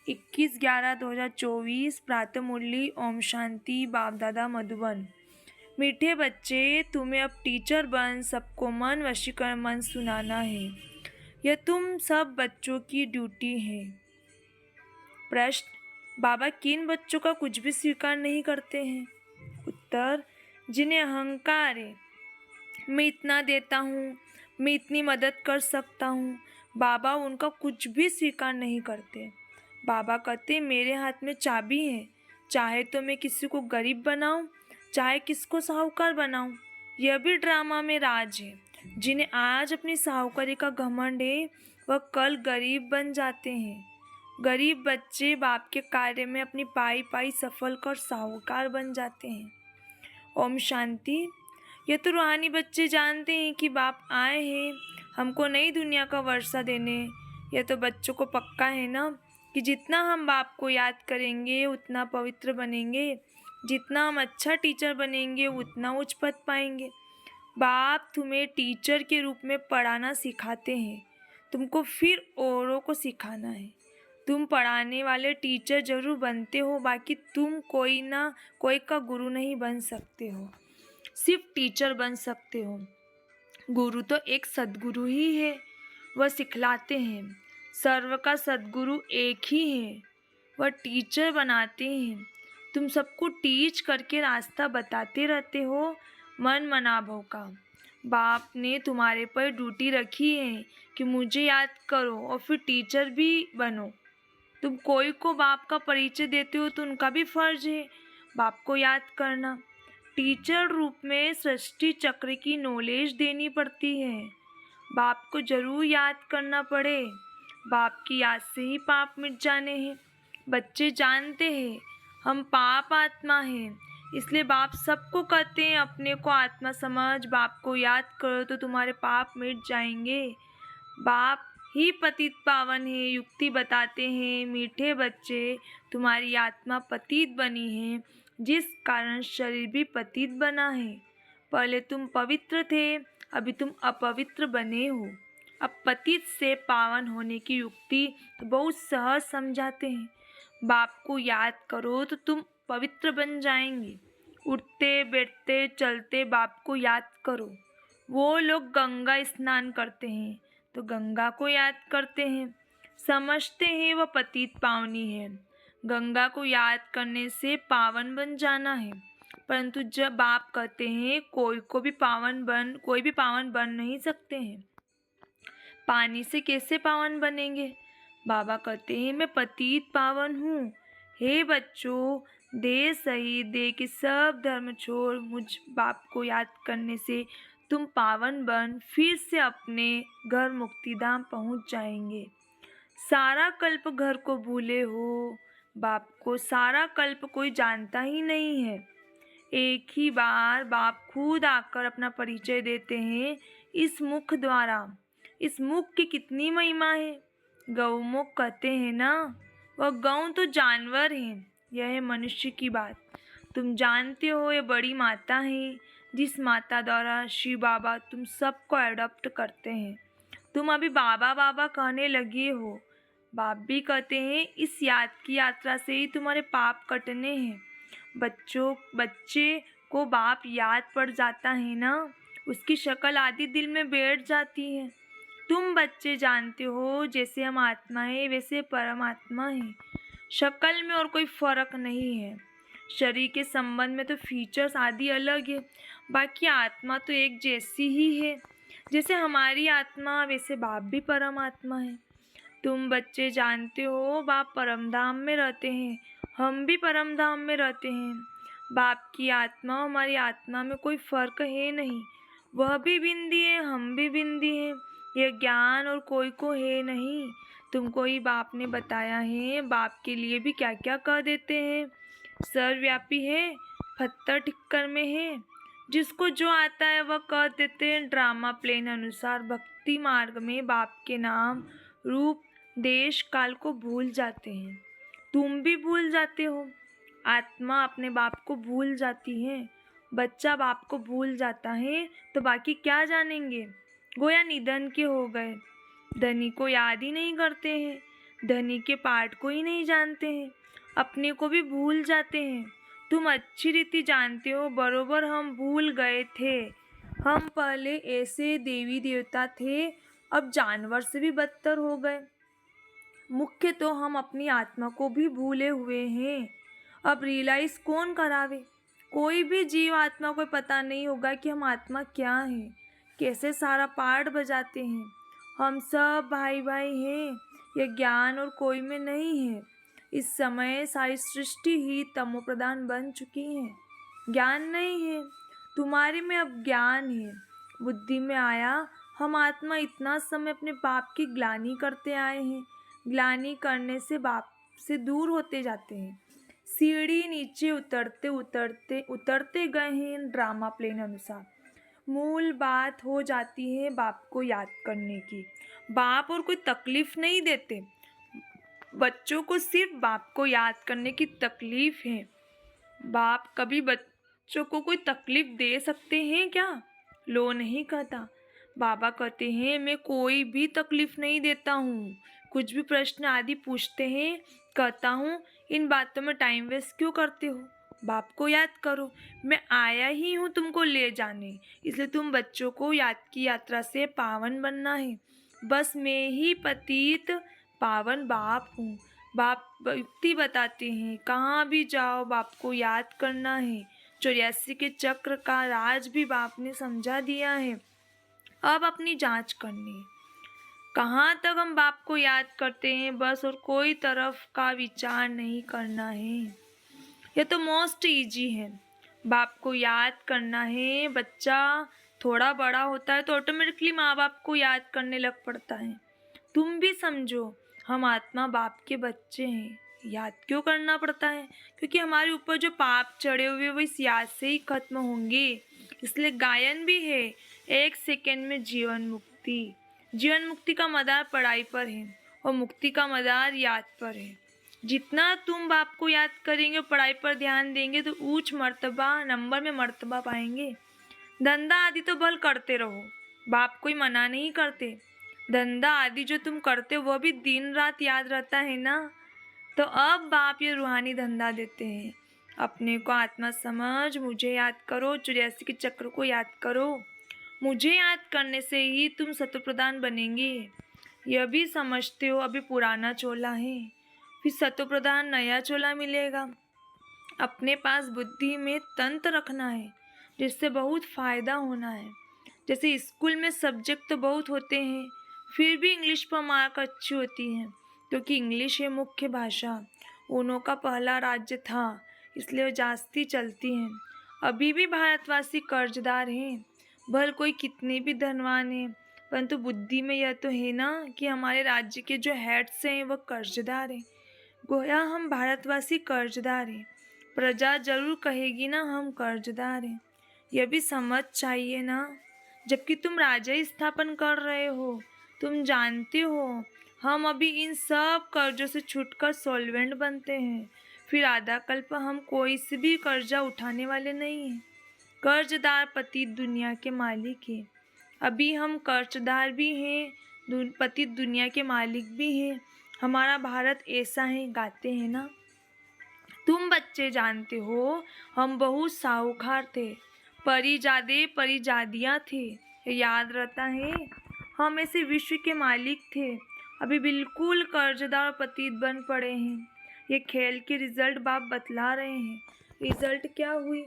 21/11/2024 प्रातः मुरली। ओम शांति। बाप दादा मधुबन। मीठे बच्चे, तुम्हें अब टीचर बन सबको मन वशीकरण मन सुनाना है। यह तुम सब बच्चों की ड्यूटी है। प्रश्न: बाबा किन बच्चों का कुछ भी स्वीकार नहीं करते हैं? उत्तर: जिन्हें अहंकार है, मैं इतना देता हूँ, मैं इतनी मदद कर सकता हूँ, बाबा उनका कुछ भी स्वीकार नहीं करते। बाबा कहते मेरे हाथ में चाबी है, चाहे तो मैं किसी को गरीब बनाऊं, चाहे किसको साहूकार बनाऊं। यह भी ड्रामा में राज है। जिन्हें आज अपनी साहूकारी का घमंड है वह कल गरीब बन जाते हैं। गरीब बच्चे बाप के कार्य में अपनी पाई पाई सफल कर साहूकार बन जाते हैं। ओम शांति। ये तो रूहानी बच्चे जानते हैं कि बाप आए हैं हमको नई दुनिया का वर्षा देने। यह तो बच्चों को पक्का है ना कि जितना हम बाप को याद करेंगे उतना पवित्र बनेंगे, जितना हम अच्छा टीचर बनेंगे उतना उच्च पद पाएंगे। बाप तुम्हें टीचर के रूप में पढ़ाना सिखाते हैं, तुमको फिर औरों को सिखाना है। तुम पढ़ाने वाले टीचर जरूर बनते हो, बाकी तुम कोई ना कोई का गुरु नहीं बन सकते हो, सिर्फ टीचर बन सकते हो। गुरु तो एक सद्गुरु ही है, वह सिखलाते हैं। सर्व का सद्गुरु एक ही है, वह टीचर बनाते हैं। तुम सबको टीच करके रास्ता बताते रहते हो मन मनाभव का। बाप ने तुम्हारे पर ड्यूटी रखी है कि मुझे याद करो और फिर टीचर भी बनो। तुम कोई को बाप का परिचय देते हो तो उनका भी फर्ज है बाप को याद करना। टीचर रूप में सृष्टि चक्र की नॉलेज देनी पड़ती है। बाप को जरूर याद करना पड़े, बाप की याद से ही पाप मिट जाने हैं। बच्चे जानते हैं हम पाप आत्मा हैं, इसलिए बाप सबको कहते हैं अपने को आत्मा समझ, बाप को याद करो तो तुम्हारे पाप मिट जाएंगे। बाप ही पतित पावन है, युक्ति बताते हैं मीठे बच्चे, तुम्हारी आत्मा पतित बनी है जिस कारण शरीर भी पतित बना है। पहले तुम पवित्र थे, अभी तुम अपवित्र बने हो। अब पतित से पावन होने की युक्ति तो बहुत सहज समझाते हैं। बाप को याद करो तो तुम पवित्र बन जाएंगे। उठते बैठते चलते बाप को याद करो। वो लोग गंगा स्नान करते हैं तो गंगा को याद करते हैं, समझते हैं वह पतित पावनी है। गंगा को याद करने से पावन बन जाना है, परंतु जब बाप कहते हैं कोई भी पावन बन नहीं सकते हैं। पानी से कैसे पावन बनेंगे? बाबा कहते हैं मैं पतित पावन हूँ। हे बच्चों, देह सही देह के सब धर्म छोड़ मुझ बाप को याद करने से तुम पावन बन फिर से अपने घर मुक्तिधाम पहुँच जाएंगे। सारा कल्प घर को भूले हो, बाप को सारा कल्प कोई जानता ही नहीं है। एक ही बार बाप खुद आकर अपना परिचय देते हैं इस मुख द्वारा। इस मुख की कितनी महिमा है। गौमुख कहते हैं ना, वह गौ तो जानवर है, यह है मनुष्य की बात। तुम जानते हो ये बड़ी माता है जिस माता द्वारा शिव बाबा तुम सबको एडॉप्ट करते हैं। तुम अभी बाबा बाबा कहने लगे हो। बाप भी कहते हैं इस याद की यात्रा से ही तुम्हारे पाप कटने हैं। बच्चे को बाप याद पड़ जाता है ना, उसकी शक्ल आदि दिल में बैठ जाती है। तुम बच्चे जानते हो जैसे हम आत्मा है वैसे परमात्मा है, शक्ल में और कोई फर्क नहीं है। शरीर के संबंध में तो फीचर्स आदि अलग है, बाकी आत्मा तो एक जैसी ही है। जैसे हमारी आत्मा वैसे बाप भी परमात्मा है। तुम बच्चे जानते हो बाप परमधाम में रहते हैं, हम भी परमधाम में रहते हैं। बाप की आत्मा हमारी आत्मा में कोई फर्क है नहीं, वह भी बिंदी है हम भी बिंदी हैं। यह ज्ञान और कोई को है नहीं, तुमको ही बाप ने बताया है। बाप के लिए भी क्या क्या कह देते हैं, सर्वव्यापी है, पत्थर टिक्कर में है, जिसको जो आता है वह कह देते हैं। ड्रामा प्लेन अनुसार भक्ति मार्ग में बाप के नाम रूप देश काल को भूल जाते हैं। तुम भी भूल जाते हो, आत्मा अपने बाप को भूल जाती है। बच्चा बाप को भूल जाता है तो बाकी क्या जानेंगे। गोया निधन के हो गए, धनी को याद ही नहीं करते हैं। धनी के पाठ को ही नहीं जानते हैं, अपने को भी भूल जाते हैं। तुम अच्छी रीति जानते हो, बरोबर हम भूल गए थे। हम पहले ऐसे देवी देवता थे, अब जानवर से भी बदतर हो गए। मुख्य तो हम अपनी आत्मा को भी भूले हुए हैं। अब रियलाइज कौन करावे? कोई भी जीव आत्मा को पता नहीं होगा कि हम आत्मा क्या है, कैसे सारा पार्ट बजाते हैं। हम सब भाई भाई हैं, यह ज्ञान और कोई में नहीं है। इस समय सारी सृष्टि ही तमो प्रधान बन चुकी है, ज्ञान नहीं है। तुम्हारे में अब ज्ञान है, बुद्धि में आया। हम आत्मा इतना समय अपने पाप की ग्लानि करते आए हैं, ग्लानि करने से बाप से दूर होते जाते हैं। सीढ़ी नीचे उतरते उतरते उतरते गए हैं ड्रामा प्लेन अनुसार। मूल बात हो जाती है बाप को याद करने की। बाप और कोई तकलीफ नहीं देते, बच्चों को सिर्फ बाप को याद करने की तकलीफ है। बाप कभी बच्चों को कोई तकलीफ दे सकते हैं क्या? लो नहीं कहता। बाबा कहते हैं मैं कोई भी तकलीफ नहीं देता हूँ। कुछ भी प्रश्न आदि पूछते हैं, कहता हूँ इन बातों में टाइम वेस्ट क्यों करते हो, बाप को याद करो। मैं आया ही हूँ तुमको ले जाने, इसलिए तुम बच्चों को याद की यात्रा से पावन बनना है। बस मैं ही पतित पावन बाप हूँ। बाप युक्ति बताते हैं, कहाँ भी जाओ बाप को याद करना है। 84 के चक्र का राज भी बाप ने समझा दिया है। अब अपनी जांच करनी है, कहाँ तक हम बाप को याद करते हैं बस, और कोई तरफ का विचार नहीं करना है। यह तो मोस्ट इजी है, बाप को याद करना है। बच्चा थोड़ा बड़ा होता है तो ऑटोमेटिकली माँ बाप को याद करने लग पड़ता है। तुम भी समझो, हम आत्मा बाप के बच्चे हैं। याद क्यों करना पड़ता है? क्योंकि हमारे ऊपर जो पाप चढ़े हुए वो इस याद से ही खत्म होंगे। इसलिए गायन भी है, 1 सेकेंड में जीवन मुक्ति। जीवन मुक्ति का मदार पढ़ाई पर है और मुक्ति का मदार याद पर है। जितना तुम बाप को याद करेंगे, पढ़ाई पर ध्यान देंगे, तो ऊंच मर्तबा नंबर में मर्तबा पाएंगे। धंधा आदि तो भल करते रहो, बाप कोई मना नहीं करते। धंधा आदि जो तुम करते हो वो भी दिन रात याद रहता है ना। तो अब बाप ये रूहानी धंधा देते हैं, अपने को आत्मा समझ, मुझे याद करो, 84 के चक्र को याद करो। मुझे याद करने से ही तुम सत्व प्रधान बनेंगे। यह भी समझते हो अभी पुराना चोला है, फिर सत्व प्रधान नया चोला मिलेगा। अपने पास बुद्धि में तंत्र रखना है जिससे बहुत फ़ायदा होना है। जैसे स्कूल में सब्जेक्ट तो बहुत होते हैं, फिर भी इंग्लिश पर मार्क अच्छी होती है क्योंकि इंग्लिश है मुख्य भाषा। उन्हों का पहला राज्य था, इसलिए वो जास्ती चलती हैं। अभी भी भारतवासी कर्जदार हैं, भल कोई कितने भी धनवान हैं, परंतु बुद्धि में यह तो है ना कि हमारे राज्य के जो हेड्स हैं वह कर्जदार हैं। गोया हम भारतवासी कर्जदार हैं, प्रजा जरूर कहेगी ना हम कर्जदार हैं। यह भी समझ चाहिए ना। जबकि तुम राजा ही स्थापन कर रहे हो, तुम जानते हो हम अभी इन सब कर्जों से छूटकर सॉल्वेंट बनते हैं, फिर आधा कल्प हम कोई से भी कर्जा उठाने वाले नहीं हैं। कर्जदार पतित दुनिया के मालिक हैं। अभी हम कर्जदार भी हैं, पतित दुनिया के मालिक भी हैं। हमारा भारत ऐसा है, गाते हैं ना। तुम बच्चे जानते हो हम बहुत साहूकार थे, परिजादे परिजादियाँ थे, याद रहता है। हम ऐसे विश्व के मालिक थे, अभी बिल्कुल कर्जदार पतित बन पड़े हैं। ये खेल के रिजल्ट बाप बतला रहे हैं। रिजल्ट क्या हुई?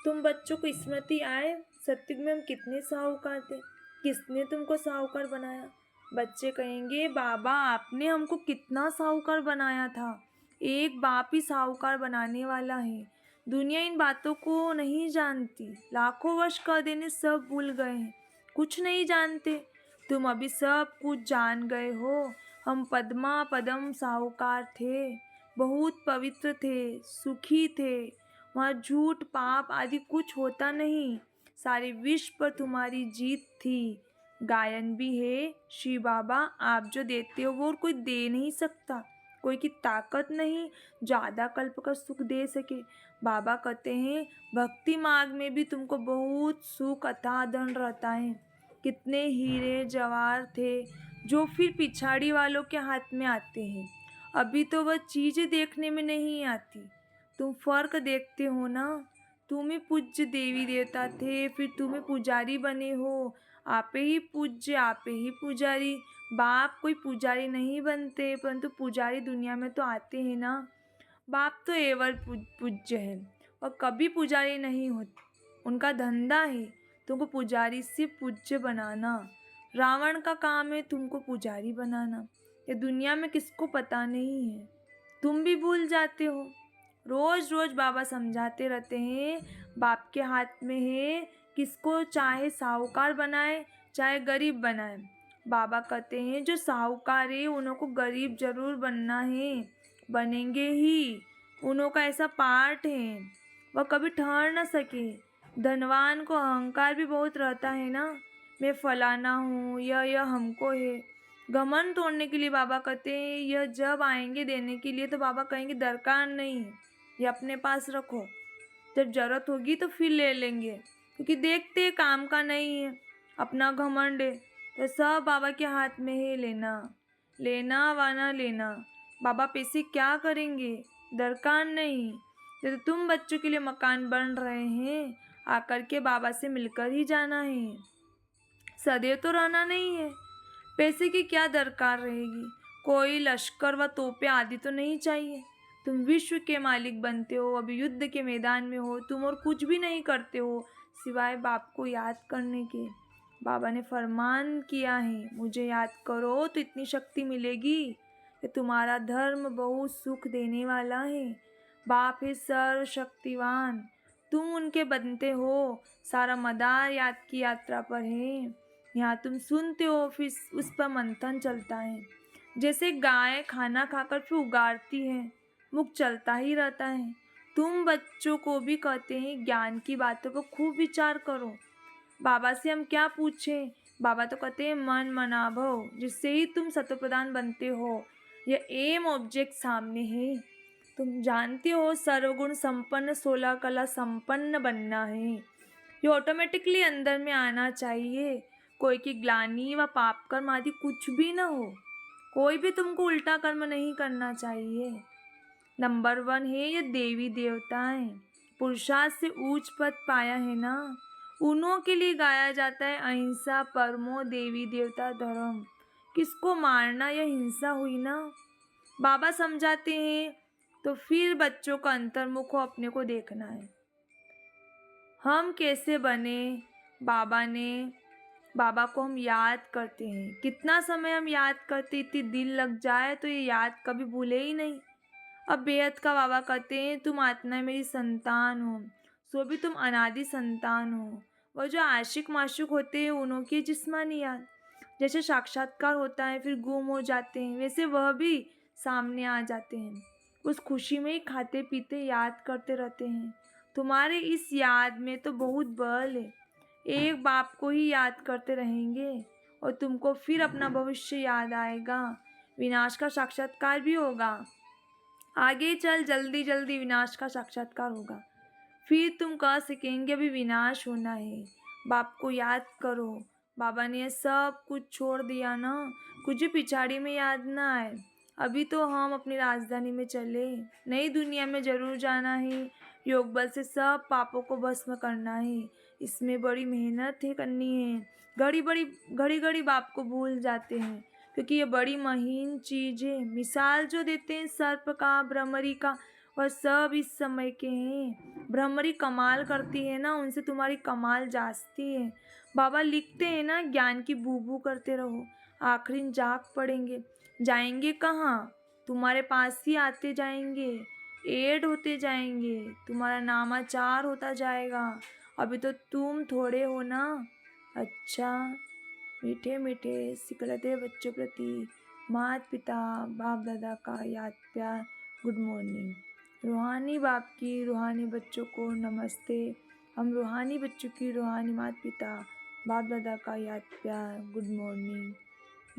तुम बच्चों को स्मृति आए, सत्युग में हम कितने साहूकार थे, किसने तुमको साहूकार बनाया? बच्चे कहेंगे बाबा आपने हमको कितना साहूकार बनाया था। एक बाप ही साहूकार बनाने वाला है। दुनिया इन बातों को नहीं जानती, लाखों वर्ष कर देने सब भूल गए हैं, कुछ नहीं जानते। तुम अभी सब कुछ जान गए हो। हम पद्मा पदम साहूकार थे, बहुत पवित्र थे, सुखी थे। वहाँ झूठ पाप आदि कुछ होता नहीं, सारे विश्व पर तुम्हारी जीत थी। गायन भी है, शिव बाबा आप जो देते हो वो और कोई दे नहीं सकता, कोई की ताकत नहीं ज़्यादा कल्प का सुख दे सके। बाबा कहते हैं भक्ति मार्ग में भी तुमको बहुत सुख अथाह धन रहता है। कितने हीरे जवाहर थे, जो फिर पिछाड़ी वालों के हाथ में आते हैं। अभी तो वह चीज़ें देखने में नहीं आती, तुम फर्क देखते हो ना। तुम ही पूज्य देवी देवता थे, फिर तुम्हें पुजारी बने हो। आपे ही पूज्य, आपे ही पुजारी। बाप कोई पुजारी नहीं बनते, परंतु पुजारी दुनिया में तो आते हैं ना। बाप तो एवर पूज्य है और कभी पुजारी नहीं होते। उनका धंधा है तुमको पुजारी से पूज्य बनाना। रावण का काम है तुमको पुजारी बनाना। ये दुनिया में किसको पता नहीं है, तुम भी भूल जाते हो। रोज रोज बाबा समझाते रहते हैं, बाप के हाथ में है, किसको चाहे साहूकार बनाए चाहे गरीब बनाए। बाबा कहते हैं जो साहूकार है उनको गरीब जरूर बनना है, बनेंगे ही। उन्हों का ऐसा पार्ट है, वह कभी ठहर न सके। धनवान को अहंकार भी बहुत रहता है ना, मैं फलाना हूँ, यह हमको है। घमंड तोड़ने के लिए बाबा कहते हैं यह जब आएंगे देने के लिए तो बाबा कहेंगे दरकार नहीं है, ये अपने पास रखो, जब जरूरत होगी तो फिर ले लेंगे। क्योंकि देखते काम का नहीं है, अपना घमंड है। तो सब बाबा के हाथ में है, लेना लेना वाना लेना। बाबा पैसे क्या करेंगे, दरकार नहीं। जैसे तुम बच्चों के लिए मकान बन रहे हैं, आकर के बाबा से मिलकर ही जाना है, सदैव तो रहना नहीं है। पैसे की क्या दरकार रहेगी, कोई लश्कर व तोपे आदि तो नहीं चाहिए। तुम विश्व के मालिक बनते हो, अभी युद्ध के मैदान में हो तुम और कुछ भी नहीं करते हो सिवाय बाप को याद करने के। बाबा ने फरमान किया है मुझे याद करो तो इतनी शक्ति मिलेगी। ये तुम्हारा धर्म बहुत सुख देने वाला है। बाप है सर्वशक्तिवान, तुम उनके बनते हो। सारा मदार याद की यात्रा पर है। यहाँ तुम सुनते हो फिर उस पर मंथन चलता है। जैसे गाय खाना खाकर फिर उगाड़ती है, मुख चलता ही रहता है। तुम बच्चों को भी कहते हैं ज्ञान की बातों पर खूब विचार करो। बाबा से हम क्या पूछें, बाबा तो कहते हैं मन मना भव, जिससे ही तुम सत्वप्रधान बनते हो। यह एम ऑब्जेक्ट सामने है। तुम जानते हो सर्वगुण संपन्न 16 कला संपन्न बनना है। ये ऑटोमेटिकली अंदर में आना चाहिए। कोई की ग्लानि व पाप कर्म आदि कुछ भी न हो। कोई भी तुमको उल्टा कर्म नहीं करना चाहिए। नंबर 1 है ये देवी देवताएं, पुरुषार्थ से ऊंच पद पाया है ना, उन्हों के लिए गाया जाता है अहिंसा परमो देवी देवता धर्म। किसको मारना यह हिंसा हुई ना। बाबा समझाते हैं तो फिर बच्चों का अंतर्मुख हो, अपने को देखना है। हम कैसे बने, बाबा को हम याद करते हैं। कितना समय हम याद करते, इतनी दिल लग जाए तो ये याद कभी भूले ही नहीं। अब बेहद का बाबा कहते हैं तुम आत्मा मेरी संतान हो, सो भी तुम अनादि संतान हो। वह जो आशिक माशुक होते हैं उन्हों की जिस्मानी याद, जैसे साक्षात्कार होता है फिर गुम हो जाते हैं, वैसे वह भी सामने आ जाते हैं। उस खुशी में ही खाते पीते याद करते रहते हैं। तुम्हारे इस याद में तो बहुत बल है। एक बाप को ही याद करते रहेंगे और तुमको फिर अपना भविष्य याद आएगा। विनाश का साक्षात्कार भी होगा। आगे चल जल्दी जल्दी विनाश का साक्षात्कार होगा, फिर तुम कह सकेंगे अभी विनाश होना है। बाप को याद करो। बाबा ने सब कुछ छोड़ दिया ना, कुछ भी पिछाड़ी में याद ना आए। अभी तो हम अपनी राजधानी में चले, नई दुनिया में जरूर जाना है। योग बल से सब पापों को भस्म करना है। इसमें बड़ी मेहनत है करनी है। घड़ी घड़ी बाप को भूल जाते हैं, क्योंकि ये बड़ी महीन चीज़ है। मिसाल जो देते हैं सर्प का, भ्रमरी का, वह सब इस समय के हैं। भ्रमरी कमाल करती है ना, उनसे तुम्हारी कमाल जाती है। बाबा लिखते हैं ना ज्ञान की बूबू करते रहो, आखिरी जाग पड़ेंगे। जाएंगे कहाँ, तुम्हारे पास ही आते जाएंगे, ऐड होते जाएंगे, तुम्हारा नामाचार होता जाएगा। अभी तो तुम थोड़े हो ना। अच्छा, मीठे मीठे सिकलते बच्चों प्रति माता पिता बाप दादा का याद प्यार गुड मॉर्निंग। रूहानी बाप की रूहानी बच्चों को नमस्ते। हम रूहानी बच्चों की रूहानी माता पिता बाप दादा का याद प्यार गुड मॉर्निंग,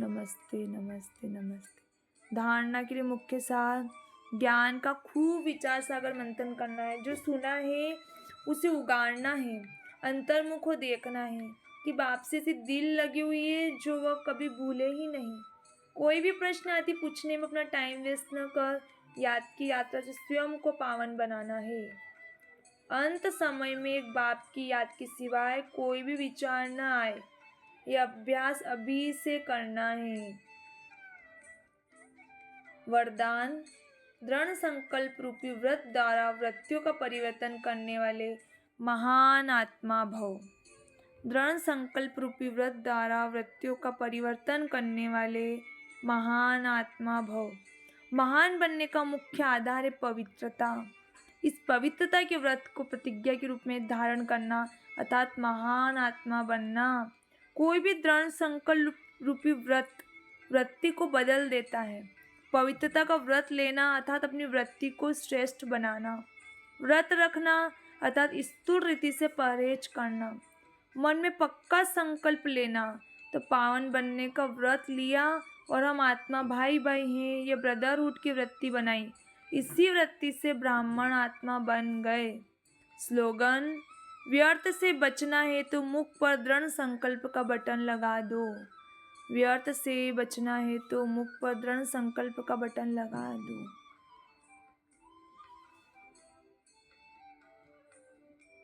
नमस्ते नमस्ते नमस्ते। धारणा के लिए मुख्य सार, ज्ञान का खूब विचार सागर मंथन करना है। जो सुना है उसे उगाड़ना है, अंतर्मुख को देखना है। कि बाप से ऐसी दिल लगी हुई है जो वह कभी भूले ही नहीं। कोई भी प्रश्न आदि पूछने में अपना टाइम वेस्ट न कर, याद की यात्रा से स्वयं को पावन बनाना है। अंत समय में एक बाप की याद के सिवाय कोई भी विचार न आए, यह अभ्यास अभी से करना है। वरदान: दृढ़ संकल्प रूपी व्रत द्वारा वृत्तियों का परिवर्तन करने वाले महान आत्मा भव। दृढ़ संकल्प रूपी व्रत द्वारा वृत्तियों का परिवर्तन करने वाले महान आत्मा भव। महान बनने का मुख्य आधार है पवित्रता। इस पवित्रता के व्रत को प्रतिज्ञा के रूप में धारण करना अर्थात महान आत्मा बनना। कोई भी दृढ़ संकल्प रूपी वृत्ति को बदल देता है। पवित्रता का व्रत लेना अर्थात अपनी वृत्ति को श्रेष्ठ बनाना। व्रत रखना अर्थात स्थूल रीति से परहेज करना। मन में पक्का संकल्प लेना, तो पावन बनने का व्रत लिया और हम आत्मा भाई भाई हैं, ये ब्रदरहुड की वृत्ति बनाई। इसी वृत्ति से ब्राह्मण आत्मा बन गए। स्लोगन: व्यर्थ से बचना है तो मुख पर दृढ़ संकल्प का बटन लगा दो। व्यर्थ से बचना है तो मुख पर दृढ़ संकल्प का बटन लगा दो।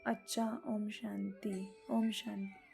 अच्छा, ओम शांति, ओम शांति।